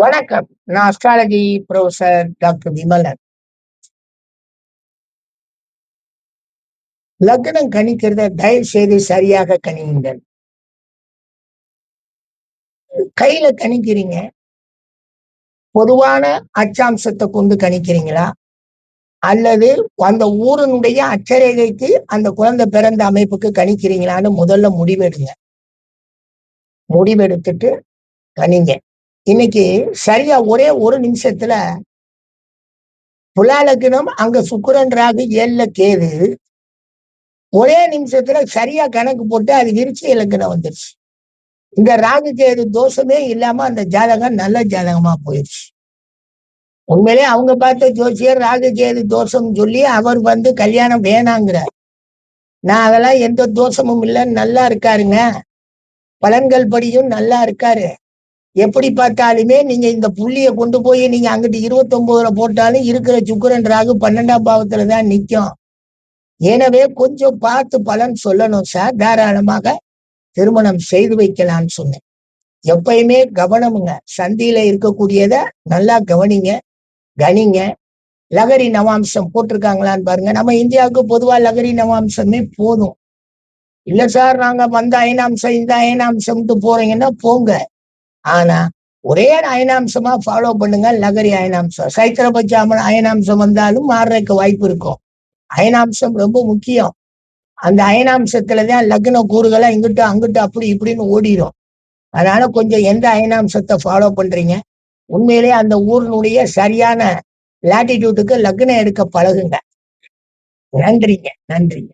வணக்கம். நான் astrology professor doctor Vimalan. லக்னம் கணிக்கிறத தயவு செய்து சரியாக கணியுங்கள். கையில கணிக்கிறீங்க. பொதுவான அச்சாம்சத்தை கொண்டு கணிக்கிறீங்களா? அல்லது அந்த ஊரினுடைய அட்சரேகைக்கு அந்த குழந்தை பிறந்த அமைப்புக்கு கணிக்கிறீங்களான்னு முதல்ல முடிவெடுங்க. முடிவெடுத்துட்டு கணிங்க. இன்னைக்கு சரியா ஒரே ஒரு நிமிஷத்துல துலா லக்னம், அங்க சுக்கிரன் ராகு 7ல கேது. ஒரே நிமிஷத்துல சரியா கணக்கு போட்டு அது விருச்சிக லக்னம் வந்துருச்சு. இந்த ராகு கேது தோஷமே இல்லாம அந்த ஜாதகம் நல்ல ஜாதகமா போயிடுச்சு. உண்மையிலே அவங்க பார்த்த ஜோசியர் ராகு கேது தோஷம் சொல்லி அவர் கல்யாணம் வேணாங்கிறார். நான் அதெல்லாம் எந்த தோஷமும் இல்லை, நல்லா இருக்காருங்க, பலன்கள் படியும் நல்லா இருக்காரு. எப்படி பார்த்தாலுமே நீங்க இந்த புள்ளிய கொண்டு போய் நீங்க அங்கிட்டு 29ல போட்டாலும் இருக்கிற சுக்கிரன் ராகு 12ஆம் பாவத்துலதான் நிக்கும். எனவே கொஞ்சம் பார்த்து பலன் சொல்லணும் சார். தாராளமாக திருமணம் செய்து வைக்கலாம்னு சொன்னேன். எப்பயுமே கவனமுங்க. சந்தியில இருக்கக்கூடியத நல்லா கவனிங்க, கணிங்க. லகரி நவாம்சம் போட்டிருக்காங்களான்னு பாருங்க. நம்ம இந்தியாவுக்கு பொதுவா லகரி நவாம்சமே போதும். இல்ல சார் நாங்க வந்த அயனாம்சம் இந்த அயனாம்சம்ட்டு போறீங்கன்னா போங்க. ஆனா ஒரே அயனாம்சமா ஃபாலோ பண்ணுங்க. லகரி அயனாம்சம் சைத்திரபட்ச அயனாம்சம் வந்தாலும் மாறுறதுக்கு வாய்ப்பு இருக்கும். அயனாம்சம் ரொம்ப முக்கியம். அந்த அயனாம்சத்துலதான் லக்ன கூறுகளை இங்கிட்டு அங்கிட்டு அப்படி இப்படின்னு ஓடிடும். அதனால கொஞ்சம் எந்த அயனாம்சத்தை ஃபாலோ பண்றீங்க, உண்மையிலேயே அந்த ஊரினுடைய சரியான லாட்டிடியூட்டுக்கு லக்னம் எடுக்க பழகுங்க. நன்றிங்க, நன்றிங்க.